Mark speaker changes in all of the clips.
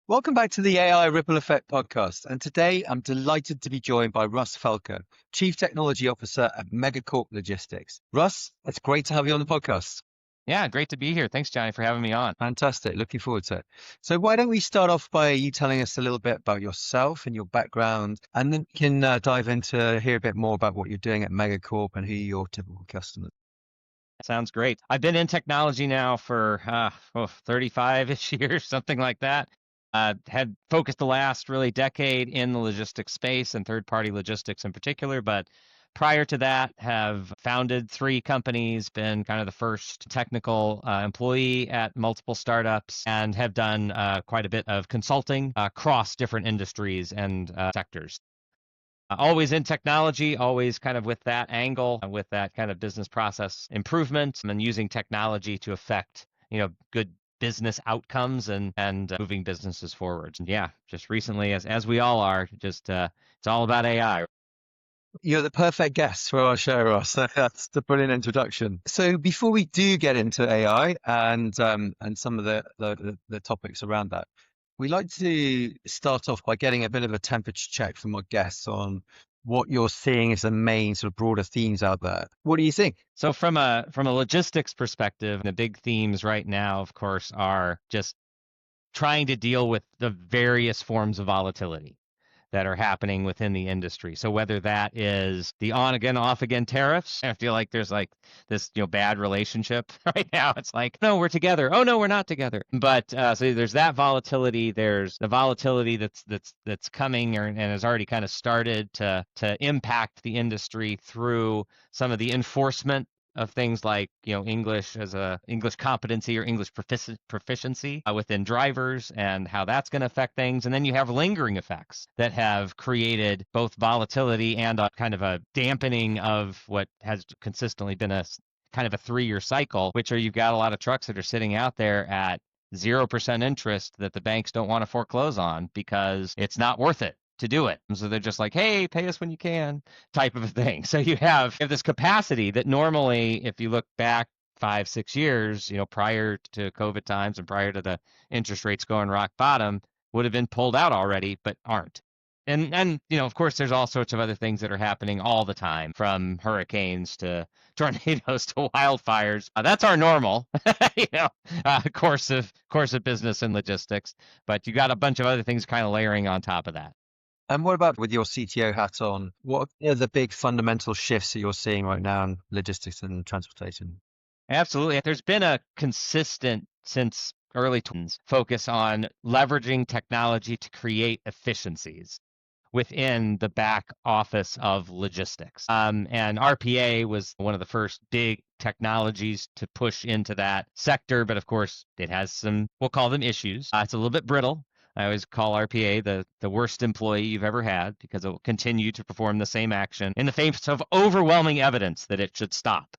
Speaker 1: Welcome back to the AI Ripple Effect podcast. And today I'm delighted to be joined by Russ Felker, Chief Technology Officer at MegaCorp Logistics. Russ, it's great to have you on the podcast.
Speaker 2: Yeah, great to be here. Thanks, Johnny, for having me on.
Speaker 1: Fantastic. Looking forward to it. So why don't we start off by you telling us a little bit about yourself and your background, and then we can dive into hear a bit more about what you're doing at MegaCorp and who are your typical customers.
Speaker 2: Sounds great. I've been in technology now for 35-ish years, something like that. Had focused the last really decade in the logistics space and third-party logistics in particular, but prior to that, have founded 3 companies, been kind of the first technical employee at multiple startups, and have done quite a bit of consulting across different industries and sectors. Always in technology, always kind of with that angle, with that kind of business process improvement and using technology to affect, good business outcomes and moving businesses forward. And yeah, just recently, as we all are, just it's all about AI.
Speaker 1: You're the perfect guest for our show, Ross. That's the brilliant introduction. So before we do get into AI and some of the topics around that, we like to start off by getting a bit of a temperature check from our guests on what you're seeing as the main sort of broader themes out there. What do you think?
Speaker 2: So from a logistics perspective, the big themes right now, of course, are just trying to deal with the various forms of volatility that are happening within the industry. So whether that is the on again, off again tariffs, I feel like there's like this, bad relationship right now. It's like, no, we're together. Oh no, we're not together. But so there's that volatility. There's the volatility that's coming and has already kind of started to impact the industry through some of the enforcement of things like English as a English competency or English proficiency within drivers and how that's going to affect things. And then you have lingering effects that have created both volatility and a kind of a dampening of what has consistently been a kind of a 3-year cycle, which are you've got a lot of trucks that are sitting out there at 0% interest that the banks don't want to foreclose on because it's not worth it to do it. And so they're just like, hey, pay us when you can type of a thing. So you have this capacity that normally, if you look back 5-6 years, prior to COVID times and prior to the interest rates going rock bottom, would have been pulled out already, but aren't. And of course, there's all sorts of other things that are happening all the time, from hurricanes to tornadoes to wildfires. That's our normal, course of business and logistics. But you got a bunch of other things kind of layering on top of that.
Speaker 1: And what about with your CTO hat on? What are the big fundamental shifts that you're seeing right now in logistics and transportation?
Speaker 2: Absolutely. There's been a consistent, since early 20s, focus on leveraging technology to create efficiencies within the back office of logistics. And RPA was one of the first big technologies to push into that sector. But of course, it has some, we'll call them issues. It's a little bit brittle. I always call RPA the worst employee you've ever had because it will continue to perform the same action in the face of overwhelming evidence that it should stop.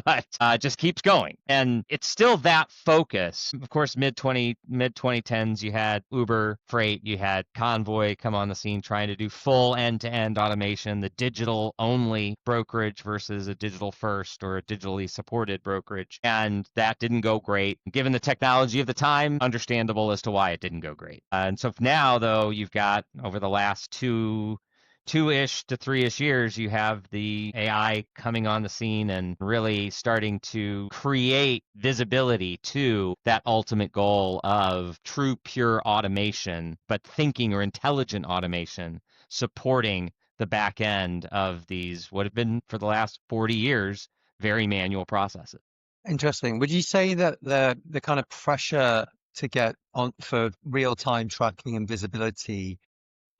Speaker 2: But just keeps going. And it's still that focus. Of course, mid 2010s, you had Uber Freight, you had Convoy come on the scene trying to do full end-to-end automation, the digital only brokerage versus a digital first or a digitally supported brokerage. And that didn't go great. Given the technology of the time, understandable as to why it didn't go great. And so now, though, you've got over the last two-ish to 3-ish years, you have the AI coming on the scene and really starting to create visibility to that ultimate goal of true pure automation, but thinking or intelligent automation, supporting the back end of these, what have been for the last 40 years, very manual processes.
Speaker 1: Interesting. Would you say that the kind of pressure to get on for real-time tracking and visibility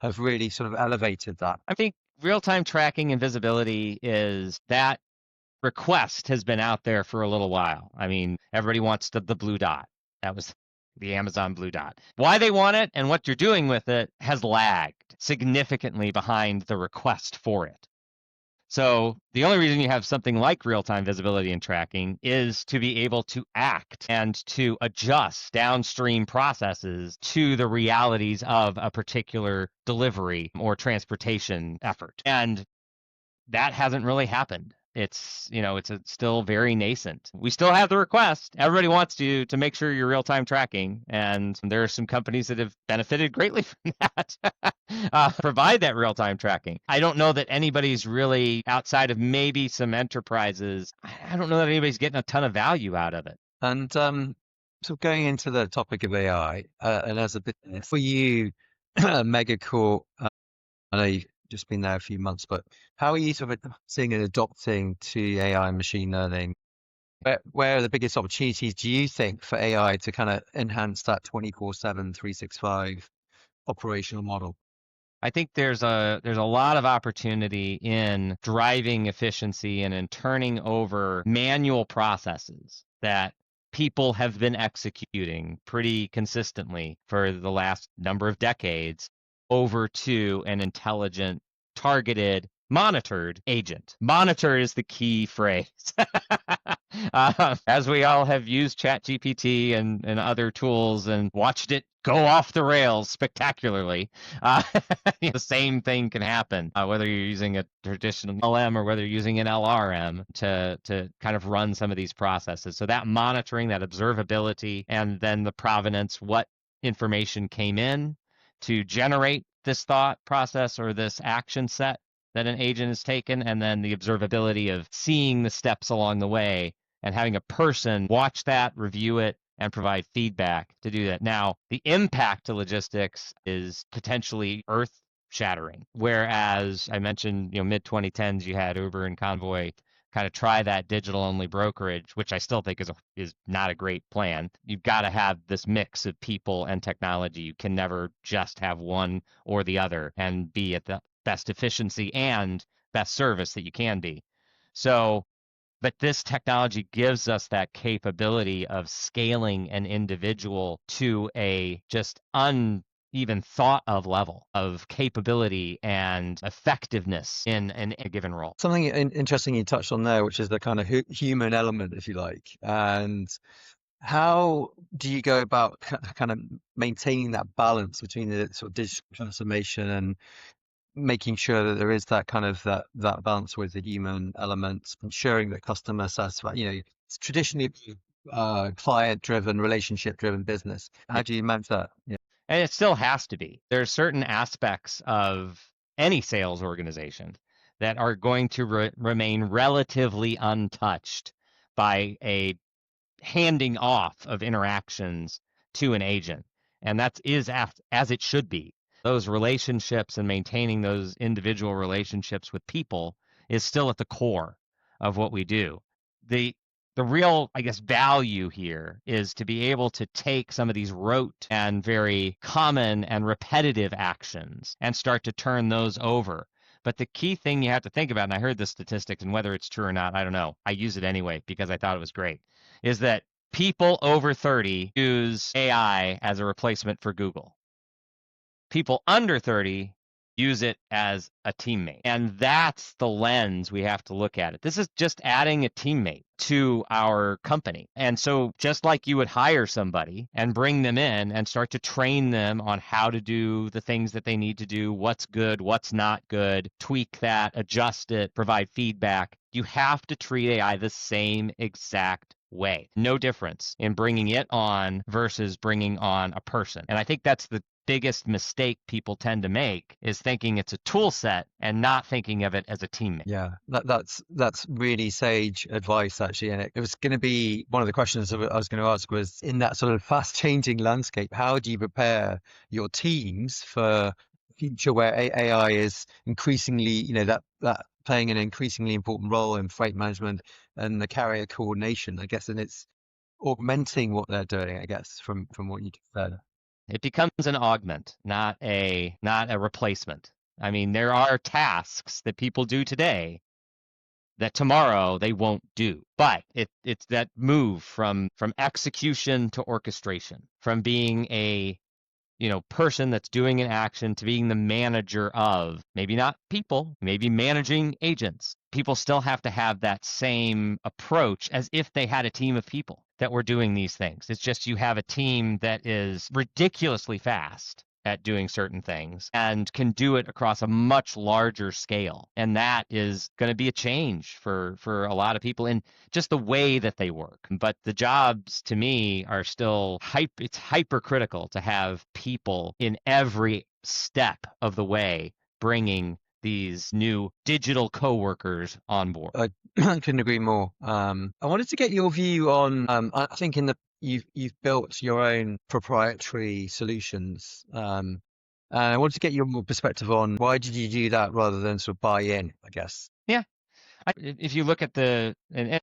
Speaker 1: have really sort of elevated that?
Speaker 2: I think real-time tracking and visibility is that request has been out there for a little while. I mean, everybody wants the blue dot. That was the Amazon blue dot. Why they want it and what you're doing with it has lagged significantly behind the request for it. So the only reason you have something like real-time visibility and tracking is to be able to act and to adjust downstream processes to the realities of a particular delivery or transportation effort. And that hasn't really happened. it's still very nascent. We still have the request. Everybody wants you to make sure you're real-time tracking, and there are some companies that have benefited greatly from that. Provide that real-time tracking. I don't know that anybody's really, outside of maybe some enterprises, I don't know that anybody's getting a ton of value out of it.
Speaker 1: And so going into the topic of AI, and as a business for you, MegaCorp, I know you've just been there a few months, but how are you sort of seeing and adopting to AI and machine learning? Where are the biggest opportunities, do you think, for AI to kind of enhance that 24/7, 365 operational model?
Speaker 2: I think there's a lot of opportunity in driving efficiency and in turning over manual processes that people have been executing pretty consistently for the last number of decades over to an intelligent, targeted, monitored agent. Monitor is the key phrase. As we all have used ChatGPT and other tools and watched it go off the rails spectacularly, the same thing can happen, whether you're using a traditional LM or whether you're using an LRM to kind of run some of these processes. So that monitoring, that observability, and then the provenance, what information came in to generate this thought process or this action set that an agent has taken, and then the observability of seeing the steps along the way and having a person watch that, review it, and provide feedback to do that. Now, the impact to logistics is potentially earth-shattering. Whereas I mentioned, mid-2010s, you had Uber and Convoy kind of try that digital-only brokerage, which I still think is not a great plan. You've got to have this mix of people and technology. You can never just have one or the other and be at the best efficiency and best service that you can be. So, but this technology gives us that capability of scaling an individual to a just uneven thought of level of capability and effectiveness in a given role.
Speaker 1: Something interesting you touched on there, which is the kind of human element, if you like. And how do you go about kind of maintaining that balance between the sort of digital transformation and making sure that there is that kind of that balance with the human elements, ensuring that customer satisfaction, it's traditionally client driven, relationship driven business. How do you manage that? Yeah.
Speaker 2: And it still has to be. There's certain aspects of any sales organization that are going to remain relatively untouched by a handing off of interactions to an agent. And that is as it should be. Those relationships and maintaining those individual relationships with people is still at the core of what we do. The real, I guess, value here is to be able to take some of these rote and very common and repetitive actions and start to turn those over. But the key thing you have to think about, and I heard this statistic, and whether it's true or not, I don't know. I use it anyway because I thought it was great, is that people over 30 use AI as a replacement for Google. People under 30 use it as a teammate. And that's the lens we have to look at it. This is just adding a teammate to our company. And so just like you would hire somebody and bring them in and start to train them on how to do the things that they need to do, what's good, what's not good, tweak that, adjust it, provide feedback, you have to treat AI the same exact way. No difference in bringing it on versus bringing on a person. And I think that's the biggest mistake people tend to make, is thinking it's a tool set and not thinking of it as a teammate.
Speaker 1: Yeah, that's really sage advice, actually. And it was going to be one of the questions I was going to ask was, in that sort of fast changing landscape, how do you prepare your teams for future where AI is increasingly, that playing an increasingly important role in freight management and the carrier coordination, I guess, and it's augmenting what they're doing, I guess, from what you just said.
Speaker 2: It becomes an augment, not a replacement. I mean, there are tasks that people do today that tomorrow they won't do. But it's that move from execution to orchestration, from being a person that's doing an action to being the manager of, maybe not people, maybe managing agents. People still have to have that same approach as if they had a team of people that were doing these things. It's just you have a team that is ridiculously fast at doing certain things and can do it across a much larger scale. And that is going to be a change for a lot of people in just the way that they work. But the jobs to me are still it's hypercritical to have people in every step of the way bringing these new digital coworkers on board.
Speaker 1: I couldn't agree more. I wanted to get your view on, I think you've built your own proprietary solutions. And I wanted to get your perspective on why did you do that rather than sort of buy in, I guess.
Speaker 2: Yeah. If you look at and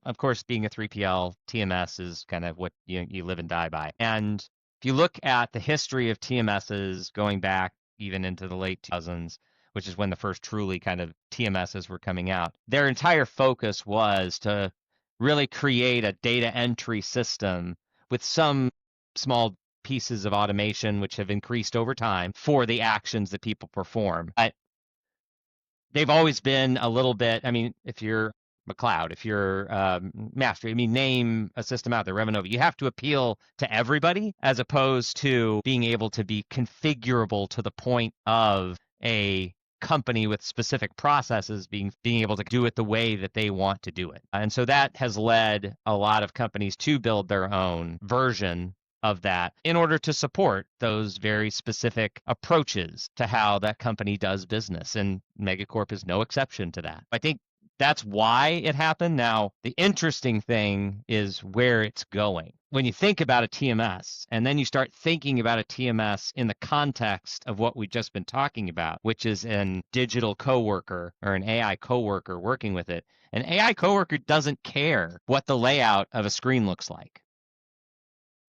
Speaker 2: of course, being a 3PL, TMS is kind of what you live and die by. And if you look at the history of TMSs going back even into the late 2000s, which is when the first truly kind of TMSs were coming out, their entire focus was to really create a data entry system with some small pieces of automation, which have increased over time for the actions that people perform. They've always been a little bit, I mean, if you're McLeod, if you're Mastery, I mean, name a system out there, Revenova, you have to appeal to everybody as opposed to being able to be configurable to the point of a company with specific processes being able to do it the way that they want to do it. And so that has led a lot of companies to build their own version of that in order to support those very specific approaches to how that company does business. And MegaCorp is no exception to that. I think that's why it happened. Now, the interesting thing is where it's going. When you think about a TMS, and then you start thinking about a TMS in the context of what we've just been talking about, which is an digital coworker or an AI coworker working with it, an AI coworker doesn't care what the layout of a screen looks like.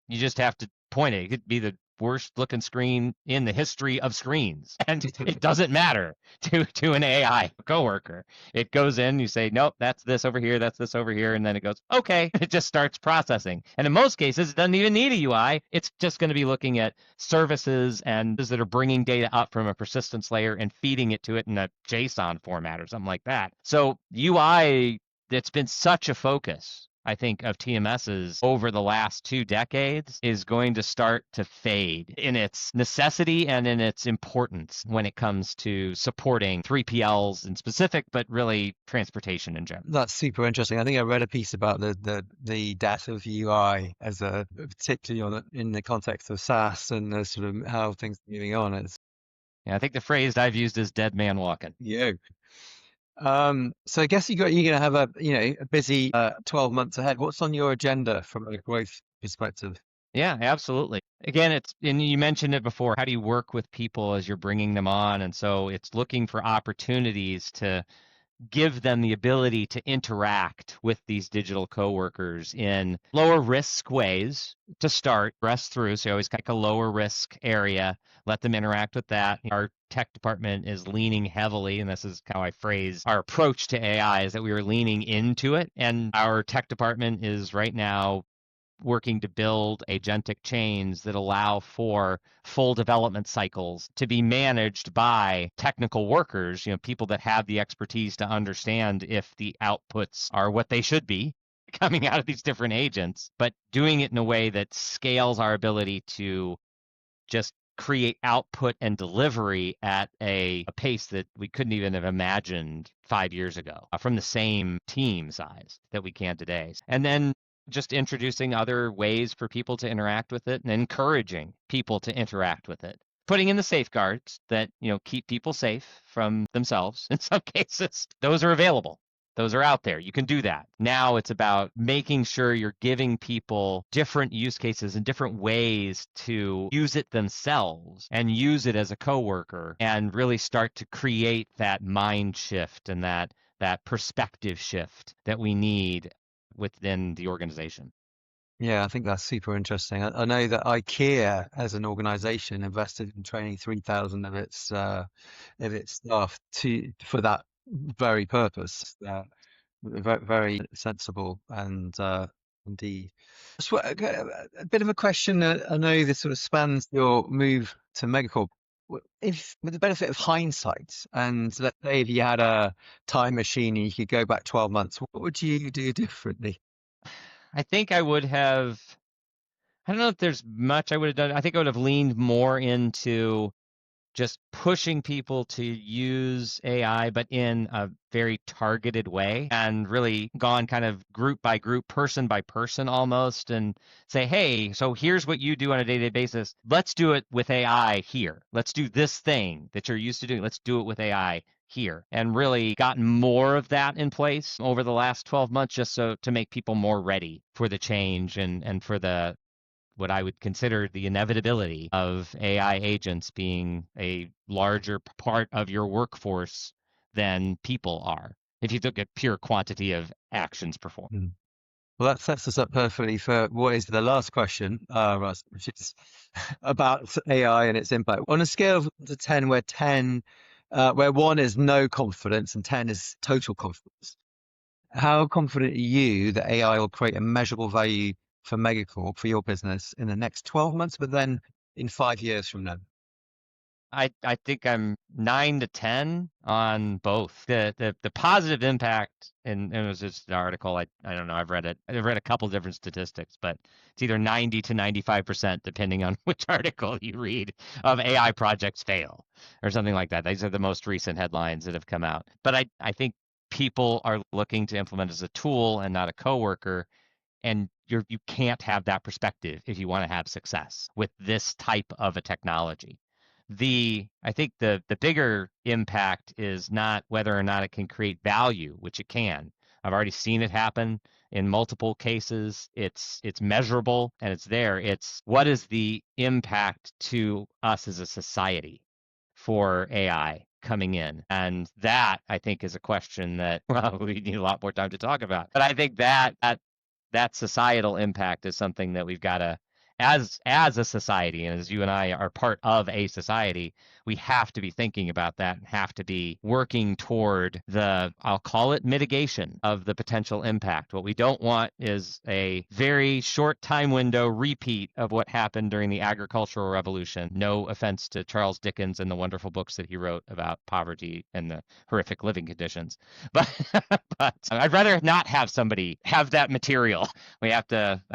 Speaker 2: You just have to point it. It could be the worst looking screen in the history of screens. And it doesn't matter to an AI coworker. It goes in, you say, nope, that's this over here, that's this over here. And then it goes, okay, it just starts processing. And in most cases, it doesn't even need a UI. It's just going to be looking at services and that are bringing data up from a persistence layer and feeding it to it in a JSON format or something like that. So UI, that's been such a focus, I think, of TMSs over the last 2 decades is going to start to fade in its necessity and in its importance when it comes to supporting 3PLs in specific, but really transportation in general.
Speaker 1: That's super interesting. I think I read a piece about the death of UI as particularly in the context of SaaS and the sort of how things are moving on.
Speaker 2: Yeah, I think the phrase I've used is dead man walking.
Speaker 1: Yeah. So I guess you're going to have a busy 12 months ahead. What's on your agenda from a growth perspective?
Speaker 2: Yeah, absolutely. Again, and you mentioned it before, how do you work with people as you're bringing them on? And so it's looking for opportunities to give them the ability to interact with these digital coworkers in lower risk ways to start, rest through. So you always like a lower risk area, let them interact with that. Our tech department is leaning heavily, and this is how I phrase our approach to AI, is that we are leaning into it. And our tech department is right now working to build agentic chains that allow for full development cycles to be managed by technical workers, people that have the expertise to understand if the outputs are what they should be coming out of these different agents, but doing it in a way that scales our ability to just create output and delivery at a pace that we couldn't even have imagined 5 years ago from the same team size that we can today. And then just introducing other ways for people to interact with it and encouraging people to interact with it. Putting in the safeguards that, keep people safe from themselves in some cases. Those are available. Those are out there. You can do that. Now it's about making sure you're giving people different use cases and different ways to use it themselves and use it as a coworker and really start to create that mind shift and that perspective shift that we need within the organization.
Speaker 1: Yeah, I think that's super interesting. I know that IKEA, as an organization, invested in training 3,000 of its staff for that very purpose. Very sensible and indeed. A bit of a question. I know this sort of spans your move to MegaCorp. If, with the benefit of hindsight, and let's say if you had a time machine and you could go back 12 months, what would you do differently?
Speaker 2: I think I would have I don't know if there's much I would have done. I think I would have leaned more into just pushing people to use AI, but in a very targeted way, and really gone kind of group by group, person by person almost, and say, hey, so here's what you do on a day-to-day basis. Let's do it with AI here. Let's do this thing that you're used to doing. Let's do it with AI here. And really gotten more of that in place over the last 12 months, just so to make people more ready for the change and for the what I would consider the inevitability of AI agents being a larger part of your workforce than people are, if you look at pure quantity of actions performed.
Speaker 1: Mm. Well, that sets us up perfectly for what is the last question, Russ, which is about AI and its impact. On a scale of 10, where 1 is no confidence and 10 is total confidence, how confident are you that AI will create a measurable value for MegaCorp, for your business, in the next 12 months, but then in 5 years from now?
Speaker 2: I think I'm 9 to 10 on both. The positive impact, and it was just an article. I don't know. I've read it. I've read a couple different statistics, but it's either 90 to 95%, depending on which article you read, of AI projects fail or something like that. These are the most recent headlines that have come out. But I think people are looking to implement as a tool and not a coworker, and you can't have that perspective if you want to have success with this type of a technology. I think the bigger impact is not whether or not it can create value, which it can. I've already seen it happen in multiple cases. It's measurable and it's there. It's what is the impact to us as a society for AI coming in? And that, I think, is a question that, well, we need a lot more time to talk about. But I think that societal impact is something that we've got to, as a society, and as you and I are part of a society, we have to be thinking about that and have to be working toward I'll call it mitigation of the potential impact. What we don't want is a very short time window repeat of what happened during the agricultural revolution. No offense to Charles Dickens and the wonderful books that he wrote about poverty and the horrific living conditions. But but I'd rather not have somebody have that material. I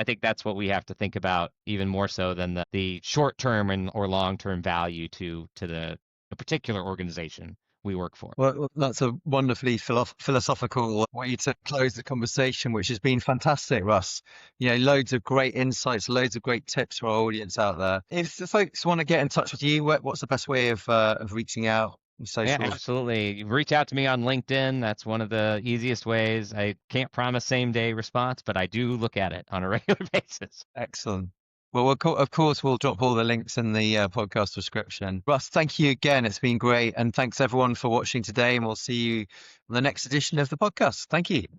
Speaker 2: think that's what we have to think about even more so than the short term or long term value to the particular organization we work for.
Speaker 1: Well, that's a wonderfully philosophical way to close the conversation, which has been fantastic, Russ. Loads of great insights, loads of great tips for our audience out there. If the folks want to get in touch with you, what's the best way of reaching out?
Speaker 2: Yeah,
Speaker 1: Socials?
Speaker 2: absolutely. Reach out to me on LinkedIn. That's one of the easiest ways. I can't promise same day response, but I do look at it on a regular basis.
Speaker 1: Excellent. Well, of course, we'll drop all the links in the podcast description. Russ, thank you again. It's been great. And thanks everyone for watching today. And we'll see you on the next edition of the podcast. Thank you.